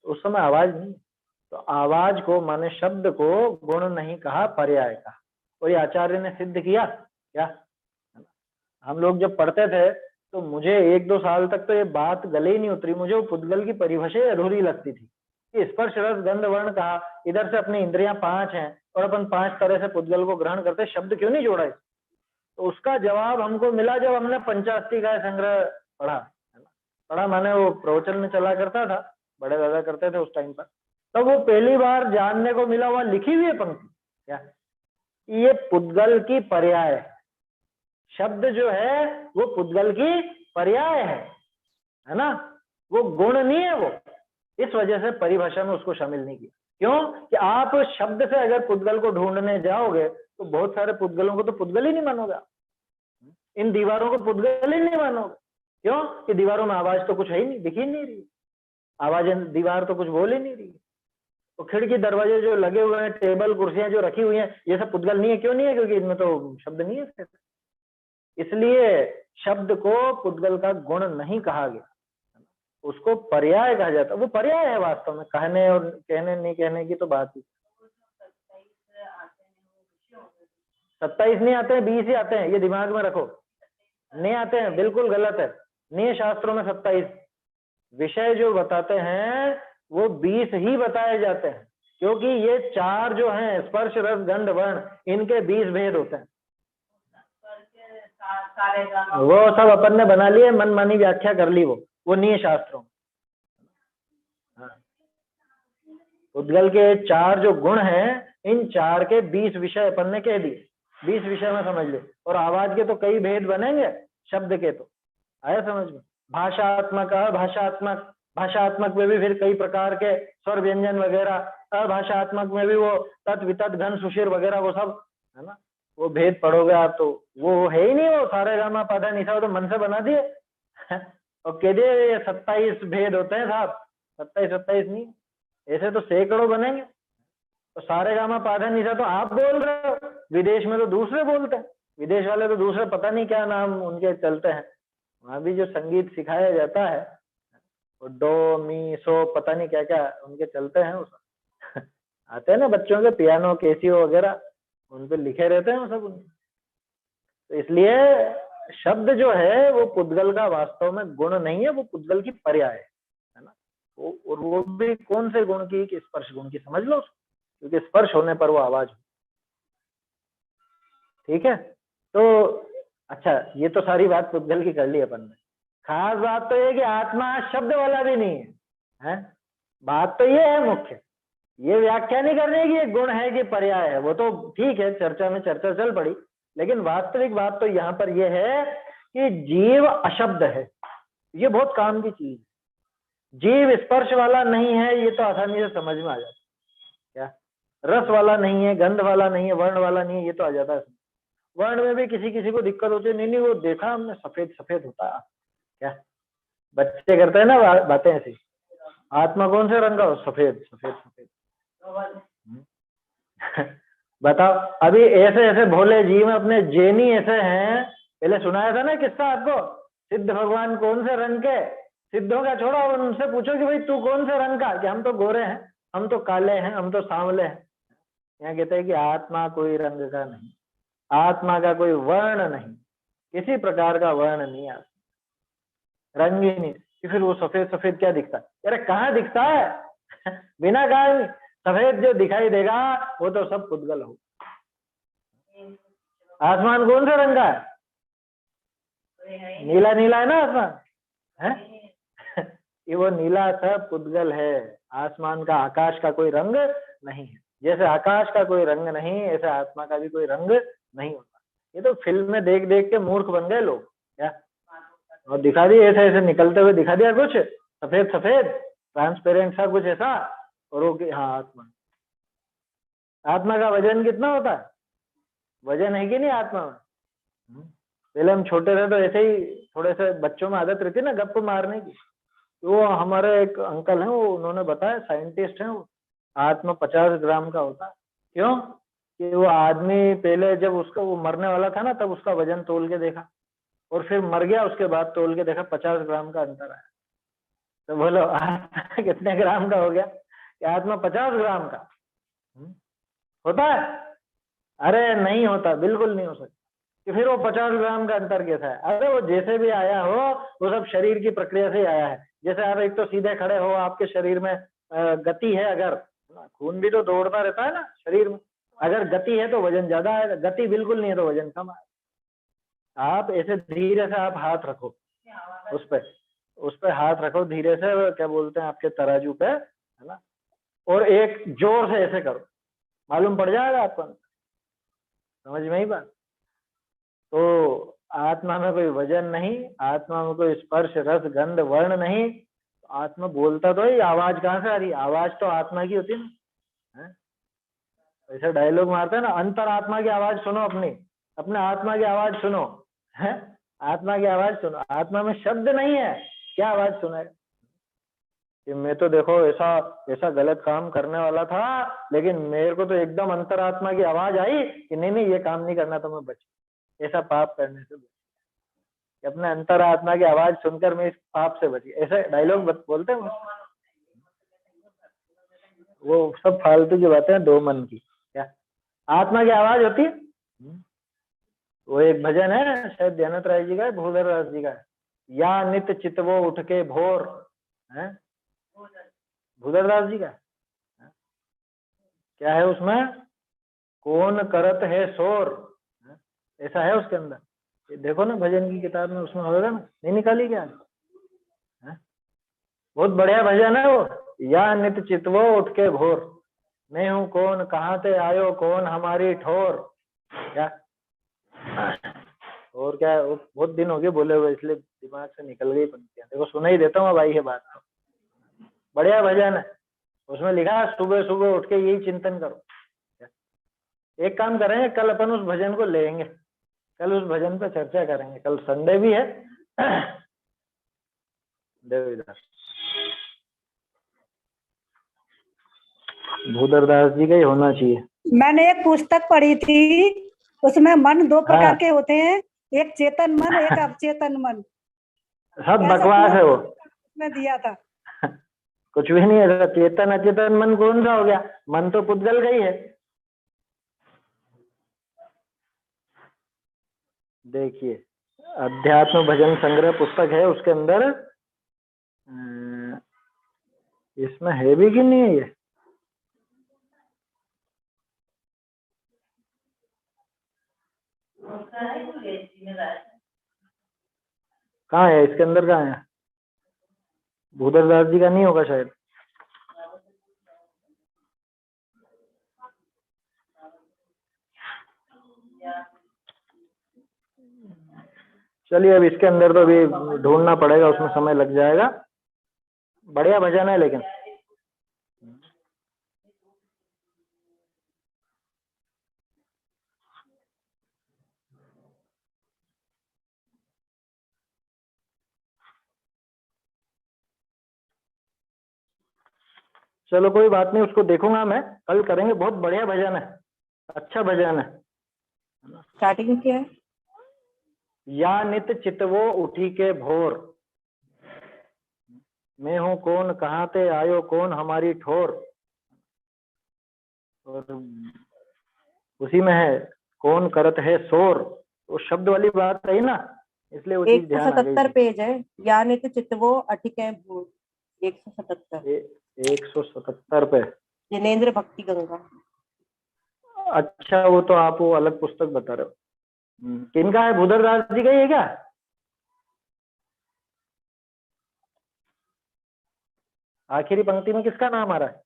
उस समय आवाज नहीं। तो आवाज को माने शब्द को गुण नहीं कहा, पर्याय कहा। और ये आचार्य ने सिद्ध किया क्या? हम लोग जब पढ़ते थे तो मुझे 1-2 साल तक तो ये बात गले ही नहीं उतरी, मुझे वो पुद्गल की परिभाषा अधूरी लगती थी कि स्पर्श रस गंध वर्ण कहा, इधर से अपनी इंद्रियां 5 हैं और अपन 5 तरह से पुद्गल को ग्रहण करते, शब्द क्यों नहीं जोड़ा है? तो उसका जवाब हमको मिला जब हमने पंचास्ती का संग्रह पढ़ा। पढ़ा माने वो प्रवचन में चला करता था, बड़े दादा करते थे उस टाइम पर, तब वो पहली बार जानने को मिला, वहां लिखी हुई है पंक्ति क्या, ये पुद्गल की पर्याय है। शब्द जो है वो पुद्गल की पर्याय है ना, वो गुण नहीं है वो। इस वजह से परिभाषा में उसको शामिल नहीं किया। क्यों कि आप शब्द से अगर पुद्गल को ढूंढने जाओगे तो बहुत सारे पुद्गलों को तो पुद्गल ही नहीं मानोगे, इन दीवारों को पुद्गल ही नहीं मानोगे। क्यों कि दीवारों में आवाज तो कुछ है ही नहीं, दिख ही नहीं रही आवाज, दीवार तो कुछ बोल ही नहीं रही। तो खिड़की दरवाजे जो लगे हुए हैं, टेबल कुर्सियां जो रखी हुई हैं, ये सब पुद्गल नहीं है। क्यों नहीं है? क्योंकि इनमें तो शब्द नहीं है, इसलिए शब्द को पुद्गल का गुण नहीं कहा गया, उसको पर्याय कहा जाता। वो पर्याय है वास्तव में, कहने और कहने नहीं कहने की तो बात ही। 27 नहीं आते हैं, 20 ही आते हैं, ये दिमाग में रखो। नहीं आते हैं, बिल्कुल गलत है। नहीं है शास्त्रों में 27। विषय जो बताते हैं वो 20 ही बताए जाते हैं, क्योंकि ये 4 जो हैं स्पर्श रस गंध वर्ण, इनके 20 भेद होते हैं। वो सब अपन ने बना लिए, मनमानी व्याख्या कर ली, वो नहीं है शास्त्रों। पुद्गल के 4 जो गुण हैं, इन 4 के 20 विषय अपन ने कह दिए, 20 विषय में समझ ले। और आवाज के तो कई भेद बनेंगे, शब्द के तो आया समझ में। भाषात्मक, अभाषात्मक, भाषात्मक में भी फिर कई प्रकार के स्वर व्यंजन वगैरह, अभाषात्मक में भी वो तत् वितत घन सुशिर वगैरह, वो सब है ना, वो भेद पढ़ोगे आप तो वो है ही नहीं। वो सारे गामा पाधा निशा तो मन से बना दिए और कह दिए ये 27 भेद होते हैं साहब। 27 नहीं, ऐसे तो सैकड़ों बनेंगे। तो सारे गामा पाधा निशा तो आप बोल रहे हो, विदेश में तो दूसरे बोलते हैं, विदेश वाले तो दूसरे पता नहीं क्या नाम उनके चलते हैं। वहां भी जो संगीत सिखाया जाता है वो डो मी सो पता नहीं क्या क्या उनके चलते हैं, वो आते हैं ना बच्चों के पियानो कैसियो वगैरह, उन पे लिखे रहते हैं वो सब उनके। तो इसलिए शब्द जो है वो पुद्गल का वास्तव में गुण नहीं है, वो पुद्गल की पर्याय है ना। और वो भी कौन से गुण की? कि स्पर्श गुण की, समझ लो, क्योंकि स्पर्श होने पर वो आवाज। ठीक है, तो अच्छा ये तो सारी बात पुद्गल की कर ली अपन ने। खास बात तो ये कि आत्मा शब्द वाला भी नहीं है, बात तो ये है मुख्य। ये व्याख्या नहीं करनी कि ये गुण है कि पर्याय है, वो तो ठीक है, चर्चा में चर्चा चल पड़ी, लेकिन वास्तविक बात तो यहाँ पर यह है कि जीव अशब्द है, ये बहुत काम की चीज। जीव स्पर्श वाला नहीं है, ये तो आसानी से समझ में आ जाता है। क्या रस वाला नहीं है, गंध वाला नहीं है, वर्ण वाला नहीं है, ये तो आ जाता है। वर्ण में भी किसी किसी को दिक्कत होती है, नहीं वो देखा हमने सफेद सफेद होता है क्या, बच्चे करते हैं ना बातें ऐसी। आत्मा कौन से रंग का हो? सफेद सफेद सफेद। बताओ, अभी ऐसे ऐसे भोले जीव अपने जेनी ऐसे हैं। पहले सुनाया था ना किस्सा आपको, सिद्ध भगवान कौन से रंग के? सिद्धों का छोड़ो, उनसे पूछो कि भाई तू कौन से रंग का, कि हम तो गोरे हैं, हम तो काले हैं, हम तो सांवले हैं। यहाँ कहते हैं कि आत्मा कोई रंग का नहीं, आत्मा का कोई वर्ण नहीं, किसी प्रकार का वर्ण नहीं आता, रंग ही नहीं। कि फिर वो सफेद सफेद क्या दिखता है? अरे कहाँ दिखता है? बिना कहा सफेद जो दिखाई देगा वो तो सब पुद्गल हो। आसमान कौन सा रंग का है? नीला नीला है ना आसमान है। ये वो नीला सब पुद्गल है। आसमान का, आकाश का कोई रंग नहीं है। जैसे आकाश का कोई रंग नहीं, ऐसे आत्मा का भी कोई रंग नहीं होता। ये तो फिल्म में देख देख के मूर्ख बन गए लोग क्या। और दिखा दिए ऐसे ऐसे निकलते हुए, दिखा दिया कुछ सफेद सफेद ट्रांसपेरेंट सा कुछ ऐसा, और वो हाँ आत्मा। आत्मा का वजन कितना होता है? वजन है कि नहीं आत्मा में? पहले हम छोटे थे तो ऐसे ही थोड़े से बच्चों में आदत रहती है ना गप मारने की। तो वो हमारे एक अंकल हैं, वो उन्होंने बताया, साइंटिस्ट हैं वो, आत्मा 50 ग्राम का होता है। क्यों? कि वो आदमी पहले जब उसका वो मरने वाला था ना, तब उसका वजन तोल के देखा, और फिर मर गया, उसके बाद तोल के देखा 50 ग्राम का अंतर आया। तो बोलो आत्मा कितने ग्राम का हो गया? कि आत्मा 50 ग्राम का होता है? अरे नहीं होता, बिल्कुल नहीं हो सकता। कि फिर वो 50 ग्राम का अंतर कैसा है? अरे वो जैसे भी आया हो, वो सब शरीर की प्रक्रिया से ही आया है। जैसे आप एक तो सीधे खड़े हो, आपके शरीर में गति है, अगर खून भी तो दौड़ता रहता है ना शरीर में, अगर गति है तो वजन ज्यादा आएगा, गति बिल्कुल नहीं है तो वजन कम आएगा। आप ऐसे धीरे से आप हाथ रखो उस पे हाथ रखो धीरे से, क्या बोलते हैं आपके तराजू पे, है ना, और एक जोर से ऐसे करो, मालूम पड़ जाएगा आपको। समझ में ही बात? तो आत्मा में कोई वजन नहीं, आत्मा में कोई स्पर्श रस गंध वर्ण नहीं। आत्मा बोलता तो ही, आवाज कहाँ से आ रही? आवाज तो आत्मा की होती है ना। ऐसे डायलॉग मारते हैं ना, अंतर आत्मा की आवाज सुनो, अपनी अपने आत्मा की आवाज सुनो, है आत्मा की आवाज सुनो। आत्मा में शब्द नहीं है, क्या आवाज सुनाए? कि मैं तो देखो ऐसा ऐसा गलत काम करने वाला था, लेकिन मेरे को तो एकदम अंतरात्मा की आवाज आई कि नहीं नहीं ये काम नहीं करना, तो मैं बच, ऐसा पाप करने से बच, अपने अंतरात्मा की आवाज सुनकर मैं इस पाप से बची, ऐसे डायलॉग बोलते हैं वो सब फालतू की बातें हैं, दो मन की। क्या आत्मा की आवाज होती है? वो एक भजन है, शायद ध्यानत राय जी का है, भूधर दास जी का है, या नित चितवो उठ के भोर, है भूधर दास जी का। क्या है उसमें? कौन करत है शोर, ऐसा है उसके अंदर। ये देखो ना भजन की किताब में, उसमें होगा ना, नहीं निकाली क्या? बहुत बढ़िया भजन है वो, या नित चितवो उठ के भोर, मैं हूँ कौन, कहाँ से आयो, कौन हमारी ठोर। क्या और क्या, बहुत दिन हो गए बोले हुए, इसलिए दिमाग से निकल गई पंक्तियां। देखो सुना ही देता हूँ भाई ये बात तो, बढ़िया भजन है। उसमें लिखा है सुबह सुबह उठ के यही चिंतन करो। एक काम करेंगे, कल अपन उस भजन को लेंगे, कल उस भजन पर चर्चा करेंगे, कल संडे भी है। देविदास भूदरदास जी का ही होना चाहिए। मैंने एक पुस्तक पढ़ी थी, उसमें मन दो प्रकार के होते हैं, एक चेतन मन, एक अवचेतन मन। सब बकवास है वो, मैं दिया था। कुछ भी नहीं है। चेतन अचेतन मन कौन सा हो गया? मन तो पुद्गल का ही है। देखिए, अध्यात्म भजन संग्रह पुस्तक है, उसके अंदर इसमें है भी कि नहीं है ये? कहाँ है इसके अंदर? कहाँ है? भूदरदास जी का नहीं होगा शायद। चलिए अब इसके अंदर तो अभी ढूंढना पड़ेगा, उसमें समय लग जाएगा। बढ़िया भजन है लेकिन। चलो कोई बात नहीं, उसको देखूंगा मैं, कल करेंगे। बहुत बढ़िया भजन है, अच्छा भजन है। स्टार्टिंग क्या है? या नित चितवो उठी के भोर, मैं हूँ कौन कहाँ ते आयो कौन हमारी ठोर। और उसी में है कौन करत है शोर, वो शब्द वाली बात है ना, इसलिए वो चीज ध्यान आ गई 177 थी। पेज है। यानी तो चितवो अटिके भूल। 177। 177 पे। जिनेंद्र भक्ति गंगा। अच्छा, वो तो आप वो अलग पुस्तक बता रहे हो। किनका है, भूधरदास जी का ही है क्या? आखिरी पंक्ति में किसका नाम आ रहा है?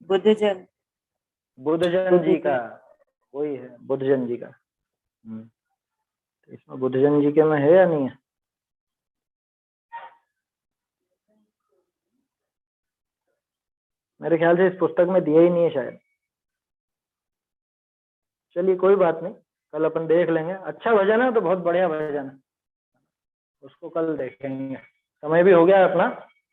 बुद्धजन। बुद्धजन जी का, वही है बुद्धजन जी का। तो इसमें बुद्धजन जी के में है या नहीं है? मेरे ख्याल से इस पुस्तक में दिया ही नहीं है शायद। चलिए कोई बात नहीं, कल अपन देख लेंगे। अच्छा भजन है तो बहुत बढ़िया भजन है, उसको कल देखेंगे। समय भी हो गया है अपना,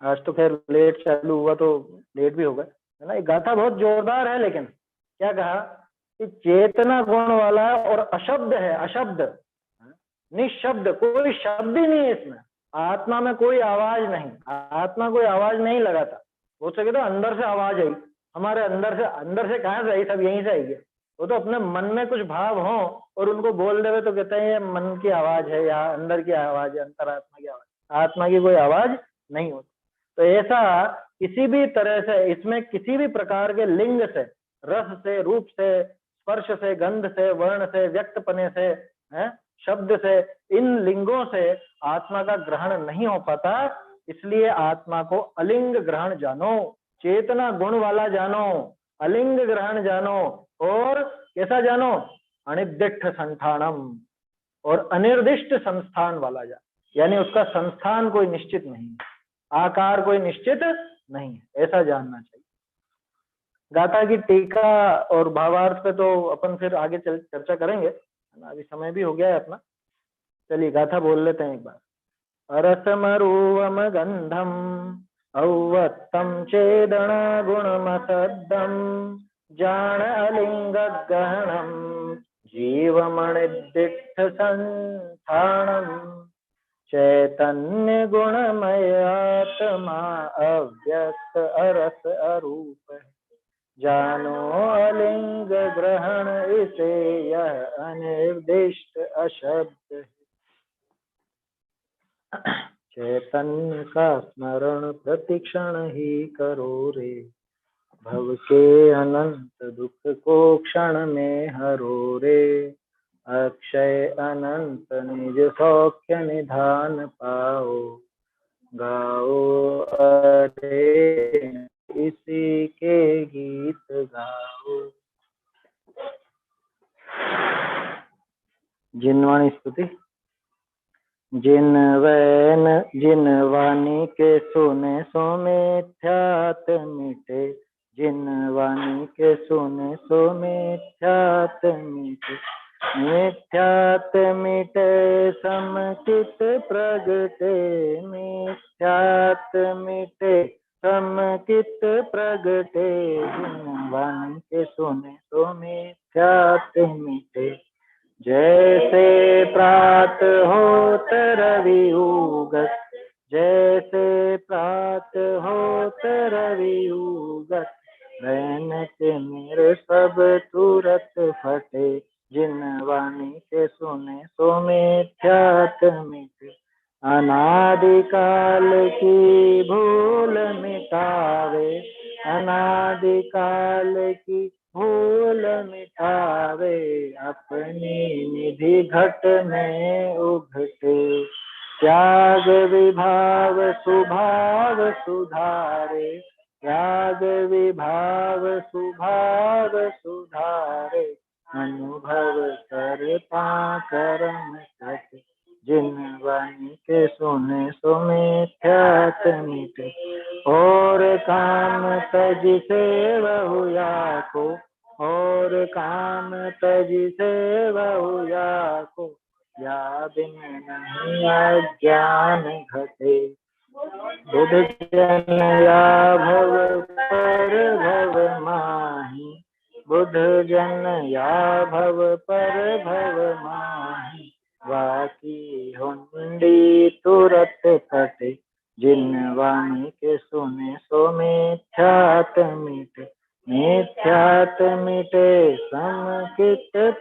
आज तो खैर लेट चालू हुआ तो लेट भी हो गया है ना। ये गाथा बहुत जोरदार है, लेकिन क्या कहा कि चेतना गुण वाला है और अशब्द है, अशब्द निशब्द, कोई शब्द ही नहीं है इसमें। आत्मा में कोई आवाज नहीं, आत्मा कोई आवाज नहीं लगाता। हो सके तो अंदर से आवाज आई, हमारे अंदर से कहाँ से आई? सब यहीं से आई है। वो तो अपने मन में कुछ भाव हो और उनको बोल देवे तो कहते हैं ये मन की आवाज है या अंदर की आवाज है, अंतरात्मा की आवाज। आत्मा की कोई आवाज नहीं होती। तो ऐसा किसी भी तरह से इसमें किसी भी प्रकार के लिंग से, रस से, रूप से, स्पर्श से, गंध से, वर्ण से, व्यक्तपने से, है शब्द से, इन लिंगों से आत्मा का ग्रहण नहीं हो पाता। इसलिए आत्मा को अलिंग ग्रहण जानो, चेतना गुण वाला जानो, अलिंग ग्रहण जानो, और कैसा जानो? अनिर्दिष्ट संस्थानम, और अनिर्दिष्ट संस्थान वाला जानो। यानी उसका संस्थान कोई निश्चित नहीं है, आकार कोई निश्चित नहीं है, ऐसा जानना चाहिए। गाथा की टीका और भावार्थ पे तो अपन फिर आगे चर्चा करेंगे, है ना। अभी समय भी हो गया है अपना। चलिए गाथा बोल लेते हैं एक बार। अरसमरूवम गंधम औवत्तम चेदन गुणमसद्दम जान अलिंग गहनम जीवमणिदिष्ट संस्थानम चैतन्य गुणमय आत्मा अव्यक्त अरस अरूप जानो अलिंग ग्रहण इसे यह अनिर्दिष्ट अशब्द। चैतन्य का स्मरण प्रतिक्षण ही करो रे, भव के अनंत दुख को क्षण में हरो रे, अक्षय अनंत निज सौख्य निधान पाओ, गाओ अरे इसी के गीत गाओ। जिनवाणी स्तुति। जिन वाणी के सुने सो मिथ्यात मिटे, जिन वाणी के सुने सो मिथ्यात मिटे, मिथ्यात मिटे समचित प्रगटे, मिथ्यात मिटे समचित प्रगटे, जिन वाणी के सुने सो मिथ्यात मिटे। जैसे प्रात होत रवि उगत, जैसे प्रात होत रवि उगत, रैनक मेरे सब तुरत फटे, जिन वाणी के सुने सो मिथ्यात मिटे। अनादिकाल की भूल मिटावे, अनादिकाल की भूल मिटावे, अपनी निधि घट में उघटे, त्याग विभाव सुभाव सुधारे, त्याग विभाव सुभाव सुधारे, अनुभव करता कर्म सत, जिन वाणी के सुने सो मिथ्यात मिटे। और काम तज सेवहुया को, और काम तज सेवहुया को, या बिन नहीं अज्ञान घटे, बुध जन या भव पर भव माही, बुध जन या भव पर भव माही, वाकी हुंडी तुरत फटे, जिन वाणी के सुने सो मिथ्यात मिटे, मिथ्यात मिटे समकित